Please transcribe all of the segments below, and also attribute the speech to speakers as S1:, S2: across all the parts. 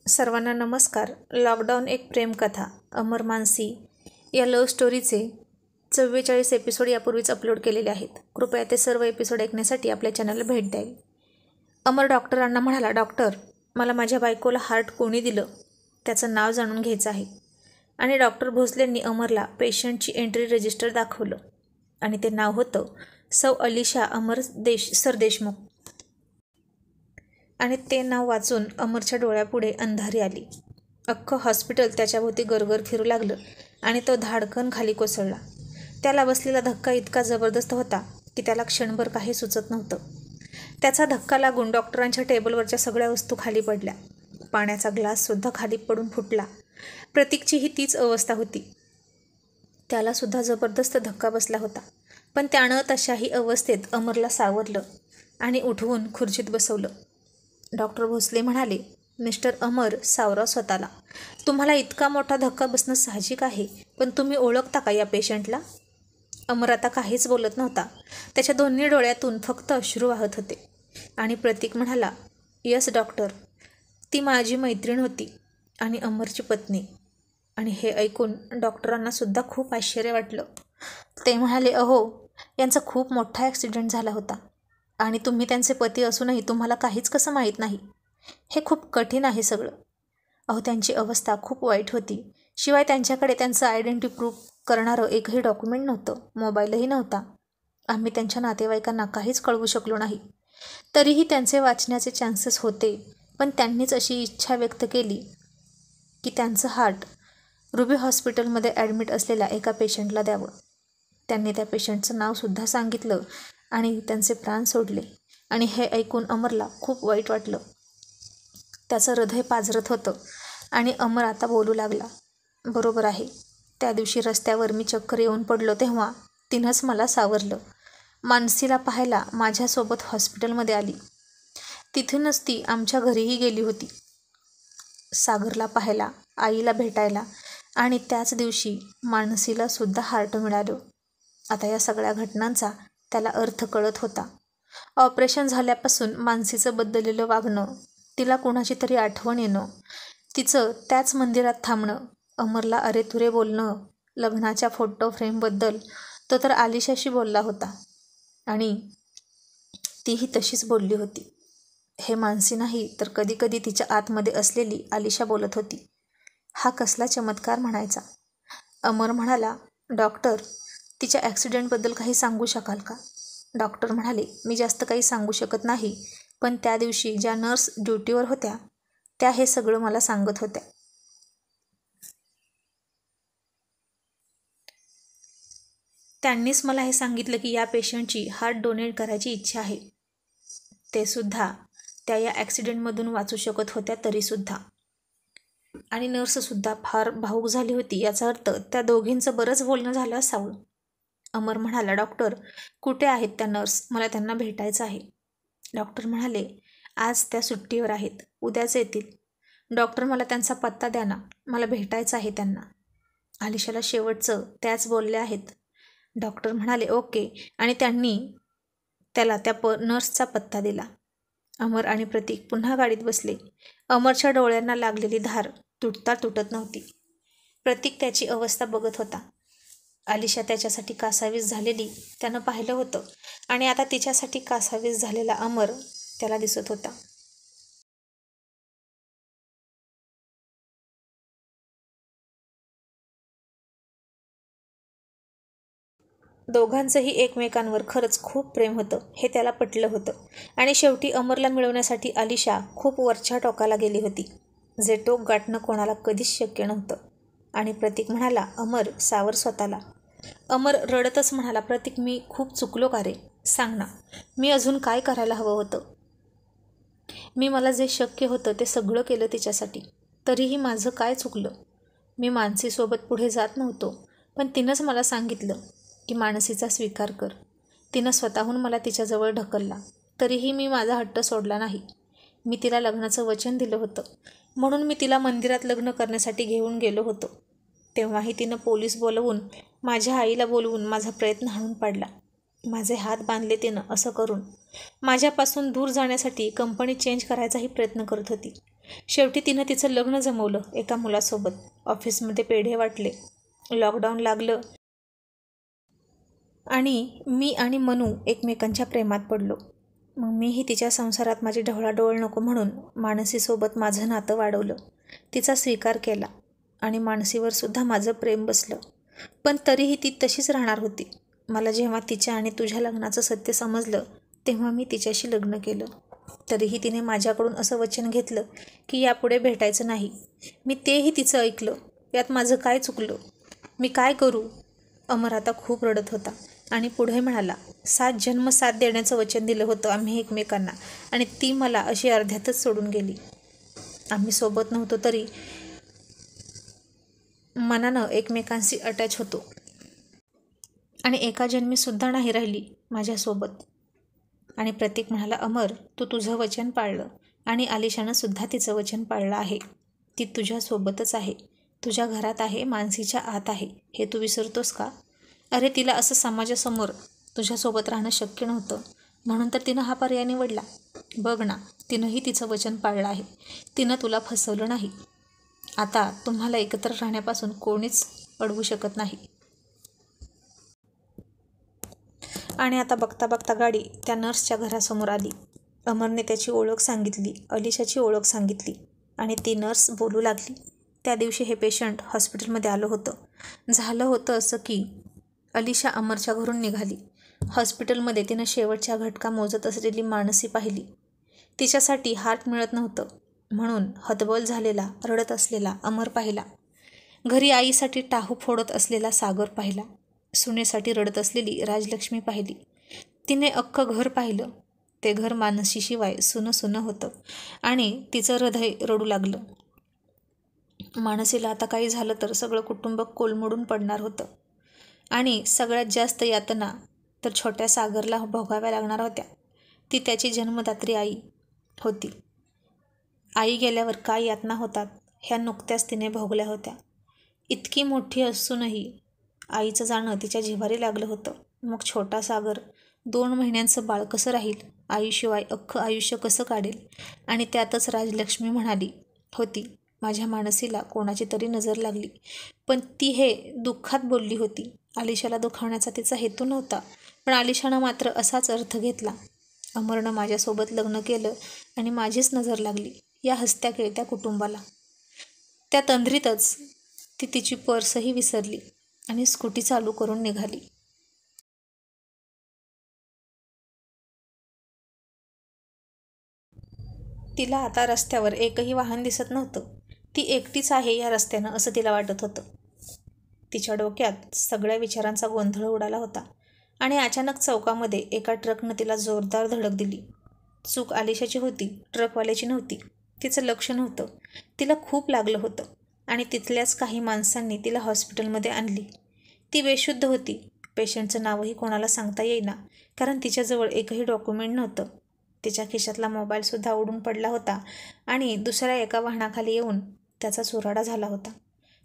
S1: सर्वांना नमस्कार. लॉकडाऊन एक प्रेमकथा अमर मानसी या लव्ह स्टोरीचे 44 एपिसोड यापूर्वीच अपलोड केलेले आहेत. कृपया ते सर्व एपिसोड ऐकण्यासाठी आपल्या चॅनलला भेट द्यावी. अमर डॉक्टरांना म्हणाला, डॉक्टर, मला माझ्या बायकोला हार्ट कोणी दिलं त्याचं नाव जाणून घ्यायचं आहे. आणि डॉक्टर भोसलेंनी अमरला पेशंटची एंट्री रजिस्टर दाखवलं आणि ते नाव होतं सौ अलिशा अमर सरदेशमुख. आणि ते नाव वाचून अमरच्या डोळ्यापुढे अंधारी आली. अख्खं हॉस्पिटल त्याच्याभोवती गरगर फिरू लागलं आणि तो धाडकन खाली कोसळला. त्याला बसलेला धक्का इतका जबरदस्त होता की त्याला क्षणभर काही सुचत नव्हतं. त्याचा धक्का लागून डॉक्टरांच्या टेबलवरच्या सगळ्या वस्तू खाली पडल्या. पाण्याचा ग्लाससुद्धा खाली पडून फुटला. प्रतीकचीही तीच अवस्था होती. त्यालासुद्धा जबरदस्त धक्का बसला होता. पण त्यानं तशाही अवस्थेत अमरला सावरलं आणि उठवून खुर्चीत बसवलं. डॉक्टर भोसले म्हणाले, मिस्टर अमर, सावरा स्वतःला. तुम्हाला इतका मोठा धक्का बसणं साहजिक आहे, पण तुम्ही ओळखता का या पेशंटला? अमर आता काहीच बोलत नव्हता. त्याच्या दोन्ही डोळ्यातून फक्त अश्रू वाहत होते. आणि प्रतीक म्हणाला, यस डॉक्टर, ती माझी मैत्रीण होती आणि अमरची पत्नी. आणि हे ऐकून डॉक्टरांनासुद्धा खूप आश्चर्य वाटलं. ते म्हणाले, अहो, यांचा खूप मोठा ॲक्सिडेंट झाला होता आणि तुम्ही त्यांचे पती असूनही तुम्हाला काहीच कसं माहीत नाही? हे खूप कठीण आहे सगळं. अहो, त्यांची अवस्था खूप वाईट होती. शिवाय त्यांच्याकडे त्यांचं आयडेंटिटी प्रूफ करणारं एकही डॉक्युमेंट नव्हतं, मोबाईलही नव्हता. आम्ही त्यांच्या नातेवाईकांना काहीच कळवू शकलो नाही. तरीही त्यांचे वाचण्याचे चान्सेस होते, पण त्यांनीच अशी इच्छा व्यक्त केली की त्यांचं हार्ट रुबी हॉस्पिटलमध्ये ॲडमिट असलेल्या एका पेशंटला द्यावं. त्यांनी त्या पेशंटचं नावसुद्धा सांगितलं आणि त्यांचे प्राण सोडले. आणि हे ऐकून अमरला खूप वाईट वाटलं. त्याचं हृदय पाझरत होतं आणि अमर आता बोलू लागला, बरोबर आहे. त्या दिवशी रस्त्यावर मी चक्कर येऊन पडलो तेव्हा तिनंच मला सावरलं. मानसीला पाहायला माझ्यासोबत हॉस्पिटलमध्ये आली. तिथूनच ती आमच्या घरीही गेली होती, सागरला पाहायला, आईला भेटायला. आणि त्याच दिवशी मानसीला सुद्धा हार्ट मिळालं. आता या सगळ्या घटनांचा त्याला अर्थ कळत होता. ऑपरेशन झाल्यापासून मानसीचं बदललेलं वागणं, तिला कोणाची तरी आठवण येणं, तिचं त्याच मंदिरात थांबणं, अमरला अरेतुरे बोलणं, लग्नाच्या फोटो फ्रेमबद्दल तो तर आलिशाशी बोलला होता आणि तीही तशीच बोलली होती. हे मानसी नाही तर कधीकधी तिच्या आतमध्ये असलेली आलिशा बोलत होती. हा कसला चमत्कार म्हणायचा. अमर म्हणाला, डॉक्टर, तिच्या ॲक्सिडेंटबद्दल काही सांगू शकाल का? डॉक्टर म्हणाले, मी जास्त काही सांगू शकत नाही, पण त्या दिवशी ज्या नर्स ड्युटीवर होत्या त्या हे सगळं मला सांगत होत्या. त्यांनीच मला हे सांगितलं की या पेशंटची हार्ट डोनेट करायची इच्छा आहे. ते सुद्धा त्या या ॲक्सिडेंटमधून वाचू शकत होत्या तरीसुद्धा. आणि नर्ससुद्धा फार भावूक झाली होती. याचा अर्थ त्या दोघींचं बरंच बोलणं झालं असावं. अमर म्हणाला, डॉक्टर, कुठे आहेत त्या नर्स? मला त्यांना भेटायचं आहे. डॉक्टर म्हणाले, आज त्या सुट्टीवर आहेत, उद्याच येतील. डॉक्टर, मला त्यांचा पत्ता द्या ना, मला भेटायचं आहे त्यांना. आलिशाला शेवटचं त्याच बोलल्या आहेत. डॉक्टर म्हणाले, ओके. आणि त्यांनी त्याला त्या नर्सचा पत्ता दिला. अमर आणि प्रतीक पुन्हा गाडीत बसले. अमरच्या डोळ्यांना लागलेली धार तुटत नव्हती. प्रतीक त्याची अवस्था बघत होता. आलिशा त्याच्यासाठी कासावीस झालेली त्यानं पाहिलं होतं आणि आता तिच्यासाठी कासावीस झालेला अमर त्याला दिसत होता. दोघांचंही एकमेकांवर खरंच खूप प्रेम होतं हे त्याला पटलं होतं. आणि शेवटी अमरला मिळवण्यासाठी आलिशा खूप वरच्या टोकाला गेली होती, जे टोक गाठणं कोणाला कधीच शक्य नव्हतं. आणि प्रतीक म्हणाला, अमर, सावर स्वतःला. अमर रडतच म्हणाला, प्रतीक, मी खूप चुकलो का रे? सांग ना, मी अजून काय करायला हवं होतं? मला जे शक्य होतं ते सगळं केलं तिच्यासाठी, तरीही माझं काय चुकलं? मी मानसीसोबत पुढे जात नव्हतो, पण तिनंच मला सांगितलं की मानसीचा स्वीकार कर. तिनं स्वतःहून मला तिच्याजवळ ढकलला, तरीही मी माझा हट्ट सोडला नाही. मी तिला लग्नाचं वचन दिलं होतं, म्हणून मी तिला मंदिरात लग्न करण्यासाठी घेऊन गेलो होतो. तेव्हाही तिनं पोलीस बोलवून, माझ्या आईला बोलवून माझा प्रयत्न हाणून पाडला. माझे हात बांधले तिनं. असं करून माझ्यापासून दूर जाण्यासाठी कंपनी चेंज करायचाही प्रयत्न करत होती. शेवटी तिनं तिचं लग्न जमवलं एका मुलासोबत. ऑफिसमध्ये पेढे वाटले. लॉकडाऊन लागलं आणि मी आणि मनू एकमेकांच्या प्रेमात पडलो. मग मीही तिच्या संसारात माझी ढवळाढवळ नको म्हणून मानसीसोबत माझं नातं वाढवलं. तिचा स्वीकार केला आणि मानसीवर सुद्धा माझं प्रेम बसलं. पण तरीही ती तशीच राहणार होती. मला जेव्हा तिच्या आणि तुझ्या लग्नाचं सत्य समजलं तेव्हा मी तिच्याशी लग्न केलं. तरीही तिने माझ्याकडून असं वचन घेतलं की यापुढे भेटायचं नाही. मी तेही तिचं ऐकलं. यात माझं काय चुकलं? मी काय करू? अमर आता खूप रडत होता आणि पुढे म्हणाला, 7 जन्म साथ देण्याचं वचन दिलं होतं आम्ही एकमेकांना आणि ती मला अशी अर्ध्यातच सोडून गेली. आम्ही सोबत नव्हतो तरी मनानं एकमेकांशी अटॅच होतो आणि एका जन्मीसुद्धा नाही राहिली माझ्यासोबत. आणि प्रतीक म्हणाला, अमर, तू तुझं वचन पाळलं आणि आलिशानं सुद्धा तिचं वचन पाळलं आहे. ती तुझ्यासोबतच आहे, तुझ्या घरात आहे, मानसीच्या आत आहे. हे तू विसरतोस का? अरे तिला असं समाजासमोर तुझ्यासोबत राहणं शक्य नव्हतं म्हणून तर तिनं हा पर्याय निवडला. बघ ना, तिनंही तिचं वचन पाळलं आहे. तिनं तुला फसवलं नाही. आता तुम्हाला एकत्र राहण्यापासून कोणीच अडवू शकत नाही. आणि आता बघता बघता गाडी त्या नर्सच्या घरासमोर आली. अमरने त्याची ओळख सांगितली, अलिशाची ओळख सांगितली आणि ती नर्स बोलू लागली. त्या दिवशी हे पेशंट हॉस्पिटलमध्ये आलं होतं. झालं होतं असं की अलिशा अमरच्या घरून निघाली. हॉस्पिटलमध्ये तिनं शेवटच्या घटका मोजत असलेली मानसी पाहिली. तिच्यासाठी हार्ट मिळत नव्हतं म्हणून हतबल झालेला, रडत असलेला अमर पाहिला. घरी आईसाठी टाहू फोडत असलेला सागर पाहिला. सुनेसाठी रडत असलेली राजलक्ष्मी पाहिली. तिने अख्खं घर पाहिलं. ते घर मानसीशिवाय सुनं सुनं होतं आणि तिचं हृदय रडू लागलं. मानसीला आता काही झालं तर सगळं कुटुंब कोलमडून पडणार होतं आणि सगळ्यात जास्त यातना तर छोट्या सागरला भोगाव्या लागणार होत्या. ती त्याची जन्मदात्री आई होती. आई गेल्यावर काय यातना होतात ह्या नुकत्याच तिने भोगल्या होत्या. इतकी मोठी असूनही आईचं जाणं तिच्या जिव्हारी लागलं होतं. मग छोटा सागर 2 महिन्यांचं बाळ कसं राहील? आईशिवाय अख्खं आयुष्य कसं काढेल? आणि त्यातच राजलक्ष्मी म्हणाली होती, माझ्या मानसीला कोणाची तरी नजर लागली. पण ती हे दुःखात बोलली होती. आलिशाला दुखावण्याचा तिचा हेतू नव्हता. पण आलिशानं मात्र असाच अर्थ घेतला. अमरनं माझ्यासोबत लग्न केलं आणि माझीच नजर लागली या हसत्या खेळत्या कुटुंबाला. त्या तंद्रीतच ती तिची पर्सही विसरली आणि स्कूटी चालू करून निघाली. तिला आता रस्त्यावर एकही वाहन दिसत नव्हतं. ती एकटीच आहे या रस्त्यानं असं तिला वाटत होतं. तिच्या डोक्यात सगळ्या विचारांचा गोंधळ उडाला होता आणि अचानक चौकामध्ये एका ट्रकनं तिला जोरदार धडक दिली. चूक आलिशाची होती, ट्रकवाल्याची नव्हती. तिचं लक्ष नव्हतं. तिला खूप लागलं होतं आणि तिथल्याच काही माणसांनी तिला हॉस्पिटलमध्ये आणली. ती बेशुद्ध होती. पेशंटचं नावही कोणाला सांगता येईना कारण तिच्याजवळ एकही डॉक्युमेंट नव्हतं. तिच्या खिशातला मोबाईलसुद्धा उडून पडला होता आणि दुसऱ्या एका वाहनाखाली येऊन त्याचा चुराडा झाला होता.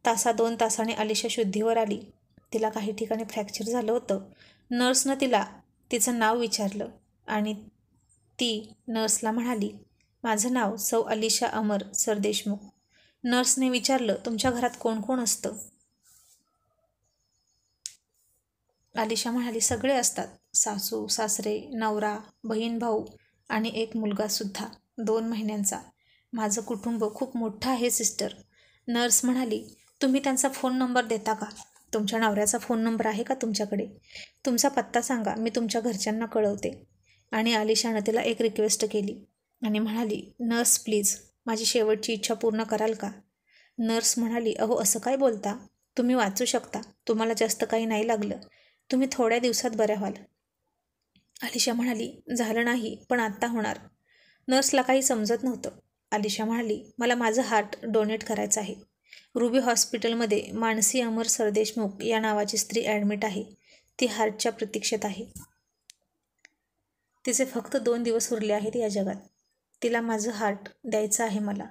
S1: 1-2 तासाने आलिशा शुद्धीवर आली. तिला काही ठिकाणी फ्रॅक्चर झालं होतं. नर्सनं तिला तिचं नाव विचारलं आणि ती नर्सला म्हणाली, माझं नाव सौ अलिशा अमर सरदेशमुख. नर्सने विचारलं, तुमच्या घरात कोण कोण असतं? आलिशा म्हणाली, सगळे असतात. सासू, सासरे, नवरा, बहीण, भाऊ आणि एक मुलगासुद्धा 2 महिन्यांचा. माझं कुटुंब खूप मोठं आहे सिस्टर. नर्स म्हणाली, तुम्ही त्यांचा फोन नंबर देता का? तुमच्या नवऱ्याचा फोन नंबर आहे का तुमच्याकडे? तुमचा पत्ता सांगा, मी तुमच्या घरच्यांना कळवते. आणि आलिशानं तिला एक रिक्वेस्ट केली आणि म्हणाली, नर्स प्लीज, माझी शेवटची इच्छा पूर्ण कराल का? नर्स म्हणाली, अहो असं काय बोलता? तुम्ही वाचू शकता. तुम्हाला जास्त काही नाही लागलं. तुम्ही थोड्या दिवसात बऱ्या व्हाल. आलिशा म्हणाली, झालं नाही पण आत्ता होणार. नर्सला काही समजत नव्हतं. आलिशा म्हणाली, मला माझं हार्ट डोनेट करायचं आहे. रुबी हॉस्पिटलमध्ये मानसी अमर सरदेशमुख या नावाची स्त्री ॲडमिट आहे. ती हार्टच्या प्रतीक्षेत आहे. तिचे फक्त 2 दिवस उरले आहेत या जगात. तिला माझं हार्ट द्यायचं आहे मला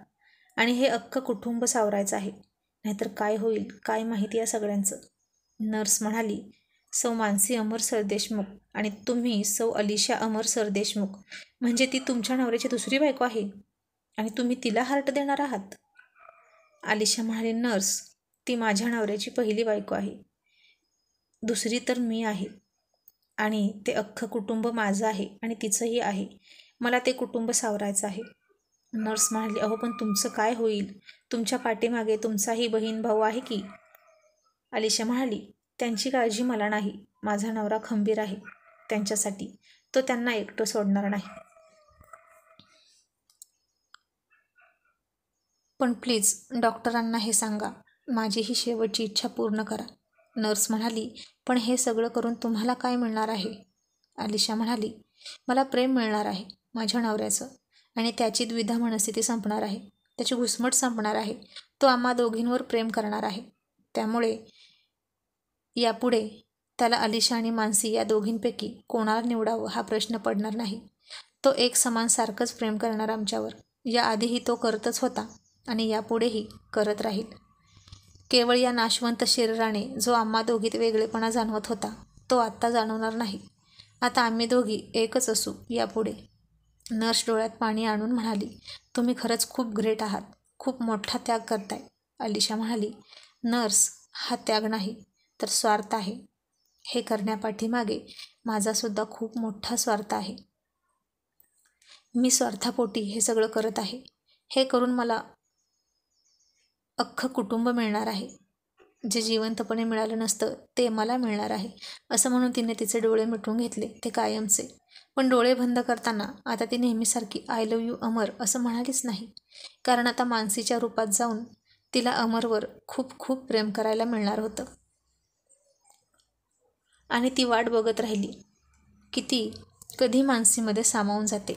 S1: आणि हे अख्खं कुटुंब सावरायचं आहे. नाहीतर काय होईल काय माहिती या सगळ्यांचं. नर्स म्हणाली, सौ मानसी अमर सरदेशमुख आणि तुम्ही सौ अलिशा अमर सरदेशमुख, म्हणजे ती तुमच्या नवऱ्याची दुसरी बायको आहे? आणि तुम्ही तिला हार्ट देणार आहात? आलिशा म्हणाली, नर्स, ती माझ्या नवऱ्याची पहिली बायको आहे. दुसरी तर मी आहे आणि ते अख्खं कुटुंब माझं आहे आणि तिचंही आहे. मला ते कुटुंब सावरायचं आहे. नर्स म्हणाली, अहो पण तुमचं काय होईल? तुमच्या पाठीमागे तुमचाही बहीण भाऊ आहे की? आलिशा म्हणाली, त्यांची काळजी मला नाही. माझा नवरा खंबीर आहे त्यांच्यासाठी. तो त्यांना एकटं सोडणार नाही. पण प्लीज डॉक्टरांना हे सांगा, माझी ही शेवटची इच्छा पूर्ण करा. नर्स म्हणाली, पण हे सगळं करून तुम्हाला काय मिळणार आहे? आलिशा म्हणाली, मला प्रेम मिळणार आहे माझ्या नवऱ्याचं, आणि त्याची द्विधा मनस्थिती संपणार आहे. त्याची घुसमट संपणार आहे. तो आम्हा दोघींवर प्रेम करणार आहे. त्यामुळे यापुढे त्याला आलिशा आणि मानसी या दोघींपैकी कोणाला निवडावं हा प्रश्न पडणार नाही. तो एक समान सारखंच प्रेम करणार आमच्यावर. याआधीही तो करतच होता आणि यापुढेही करत राहील. केवळ या नाशवंत शरीराने जो आम्हा दोघीत वेगळेपणा जाणवत होता तो आत्ता जाणवणार नाही. आता आम्ही दोघी एकच असू यापुढे. नर्स डोळ्यात पाणी आणून म्हणाली, तुम्ही खरंच खूप ग्रेट आहात. खूप मोठा त्याग करताय. आलिशा म्हणाली, नर्स, हा त्याग नाही तर स्वार्थ आहे. हे करण्यापाठीमागे माझासुद्धा खूप मोठा स्वार्थ आहे. मी स्वार्थापोटी हे सगळं करत आहे. हे करून मला अख्खं कुटुंब मिळणार आहे. जे जिवंतपणे मिळालं नसतं ते मला मिळणार आहे. असं म्हणून तिने तिचे डोळे मिटून घेतले, ते कायमचे. पण डोळे बंद करताना आता ती नेहमीसारखी आय लव्ह यू अमर असं म्हणालीच नाही. कारण आता मानसीच्या रूपात जाऊन तिला अमरवर खूप खूप प्रेम करायला मिळणार होतं. आणि ती वाट बघत राहिली की ती कधी मानसीमध्ये सामावून जाते.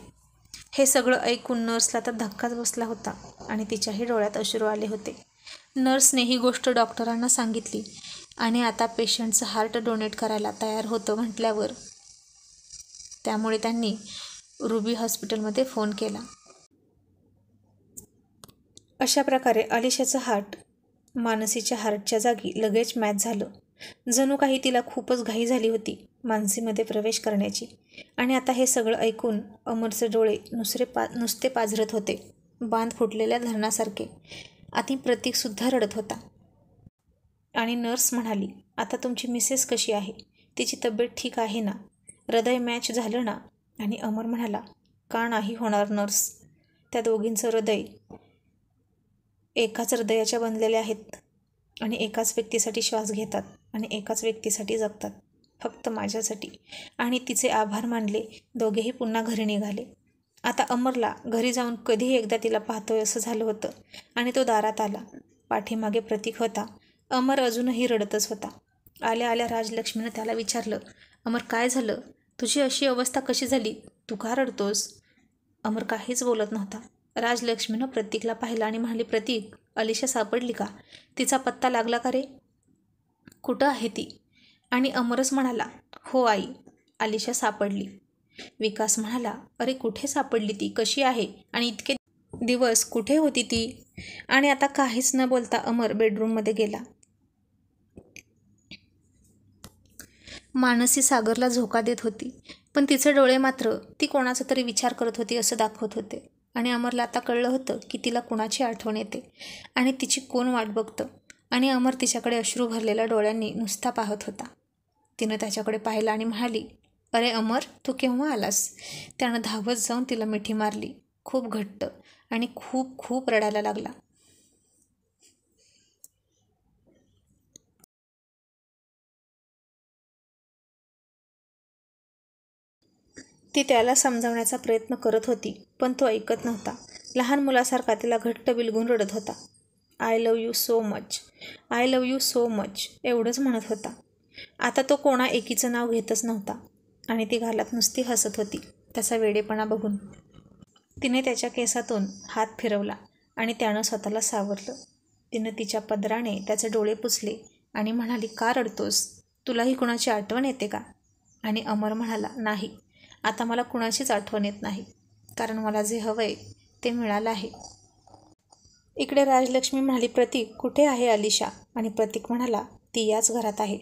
S1: हे सगळं ऐकून नर्सला तर धक्काच बसला होता आणि तिच्याही डोळ्यात अश्रू आले होते. नर्सने ही गोष्ट डॉक्टरांना सांगितली आणि आता पेशंटचं हार्ट डोनेट करायला तयार होतं म्हटल्यावर त्यामुळे त्यांनी रुबी हॉस्पिटलमध्ये फोन केला. अशा प्रकारे आलिशाचं हार्ट मानसीच्या हार्टच्या जागी लगेच मॅच झालं. जणू काही तिला खूपच घाई झाली होती मानसीमध्ये प्रवेश करण्याची. आणि आता हे सगळं ऐकून अमरचे डोळे नुसते पाझरत होते, बांध फुटलेल्या धरणासारखे. आणि प्रतीकसुद्धा रडत होता. आणि नर्स म्हणाली, आता तुमची मिसेस कशी आहे? तिची तब्येत ठीक आहे ना? हृदय मॅच झालं ना? आणि अमर म्हणाला, का नाही होणार नर्स? त्या दोघींचं हृदय एकाच हृदयाच्या बनलेले आहेत आणि एकाच व्यक्तीसाठी श्वास घेतात आणि एकाच व्यक्तीसाठी जगतात, फक्त माझ्यासाठी. आणि तिचे आभार मानले. दोघेही पुन्हा घरी निघाले. आता अमरला घरी जाऊन कधी एकदा तिला पाहतोय असं झालं होतं. आणि तो दारात आला. पाठीमागे प्रतीक होता. अमर अजूनही रडतच होता. आल्या आल्या राजलक्ष्मीनं त्याला विचारलं, अमर काय झालं? तुझी अशी अवस्था कशी झाली? तू का रडतोस? अमर काहीच बोलत नव्हता. राजलक्ष्मीनं प्रतीकला पाहिलं आणि म्हणाली, प्रतीक, आलिशा सापडली का? तिचा पत्ता लागला का रे? कुठं आहे ती? आणि अमरच म्हणाला, हो आई, आलिशा सापडली. विकास म्हणाला, अरे कुठे सापडली ती? कशी आहे? आणि इतके दिवस कुठे होती ती? आणि आता काहीच न बोलता अमर बेडरूममध्ये गेला. मानसी सागरला झोका देत होती, पण तिचे डोळे मात्र ती कोणाचा तरी विचार करत होती असं दाखवत होते. आणि अमरला आता कळलं होतं की तिला कुणाची आठवण येते आणि तिची कोण वाट बघतं. आणि अमर तिच्याकडे अश्रू भरलेल्या डोळ्यांनी नुसता पाहत होता. तिनं त्याच्याकडे पाहिलं आणि म्हणाली, अरे अमर, तू केव्हा आलास? त्यानं धावत जाऊन तिला मिठी मारली, खूप घट्ट, आणि खूप खूप रडायला लागला. ती त्याला समजावण्याचा प्रयत्न करत होती, पण तो ऐकत नव्हता. लहान मुलासारखा तिला घट्ट बिलगून रडत होता. I love you so much, I love you so much एवढंच म्हणत होता. आता तो कोणा एकीचं नाव घेतच नव्हता. आणि ती गालात नुसती हसत होती त्याचा वेडेपणा बघून. तिने त्याच्या केसातून हात फिरवला आणि त्यानं स्वतःला सावरलं. तिनं तिच्या पदराने त्याचे डोळे पुसले आणि म्हणाली, का रडतोस? तुलाही कुणाची आठवण येते का? आणि अमर म्हणाला, नाही, आता मला कुणाचीच आठवण येत नाही, कारण मला जे हवंय ते मिळालं आहे. इकडे राजलक्ष्मी म्हणाली, प्रतीक, कुठे आहे आलिशा? आणि प्रतीक म्हणाला, ती याच घरात आहे,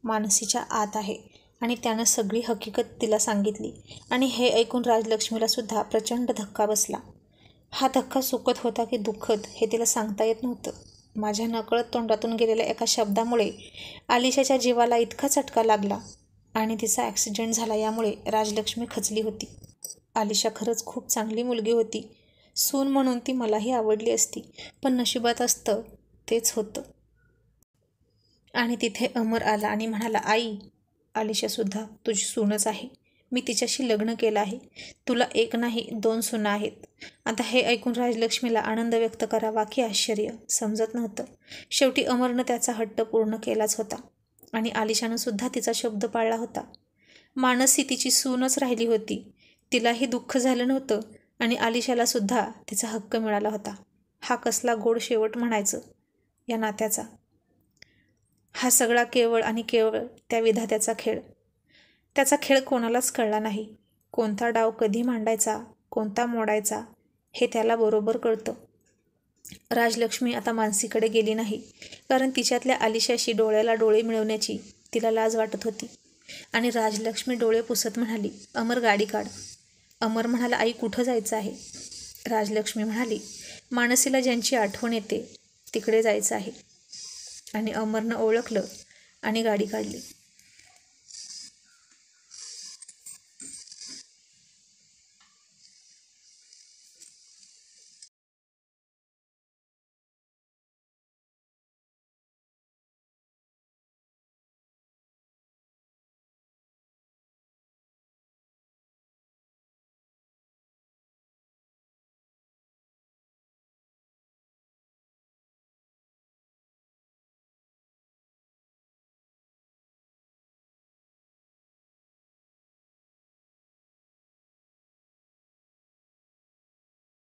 S1: मानसीच्या आत आहे. आणि त्यानं सगळी हकीकत तिला सांगितली. आणि हे ऐकून राजलक्ष्मीला सुद्धा प्रचंड धक्का बसला. हा धक्का सुखद होता की दुःखद हे तिला सांगता येत नव्हतं. माझ्या नकळत तोंडातून गेलेल्या एका शब्दामुळे आलिशाच्या जीवाला इतका चटका लागला आणि तिचा ॲक्सिडेंट झाला यामुळे राजलक्ष्मी खचली होती. आलिशा खरंच खूप चांगली मुलगी होती. सून म्हणून ती मलाही आवडली असती, पण नशिबात असतं तेच होतं. आणि तिथे अमर आला आणि म्हणाला, आई, आलिशासुद्धा तुझी सूनच आहे. मी तिच्याशी लग्न केलं आहे. तुला एक नाही 2 सुना आहेत. आता हे ऐकून राजलक्ष्मीला आनंद व्यक्त करावा की आश्चर्य समजत नव्हतं. शेवटी अमरनं त्याचा हट्ट पूर्ण केलाच होता आणि आलिशानं सुद्धा तिचा शब्द पाळला होता. मानसी तिची सूनच राहिली होती. तिलाही दुःख झालं नव्हतं आणि आलिशाला सुद्धा तिचा हक्क मिळाला होता. हा कसला गोड शेवट म्हणायचं या नात्याचा. हा सगळा केवळ आणि केवळ त्या विधात्याचा खेळ. त्याचा खेळ कोणालाच कळला नाही. कोणता डाव कधी मांडायचा, कोणता मोडायचा हे त्याला बरोबर कळतं. राजलक्ष्मी आता मानसीकडे गेली नाही, कारण तिच्यातल्या आलिशाशी डोळ्याला डोळे मिळवण्याची तिला लाज वाटत होती. आणि राजलक्ष्मी डोळे पुसत म्हणाली, अमर, गाडी काढ. अमर म्हणाला, आई, कुठं जायचं आहे? राजलक्ष्मी म्हणाली, मानसीला ज्यांची आठवण येते तिकडे जायचं आहे. आणि अमरनं ओळखलं आणि गाडी काढली.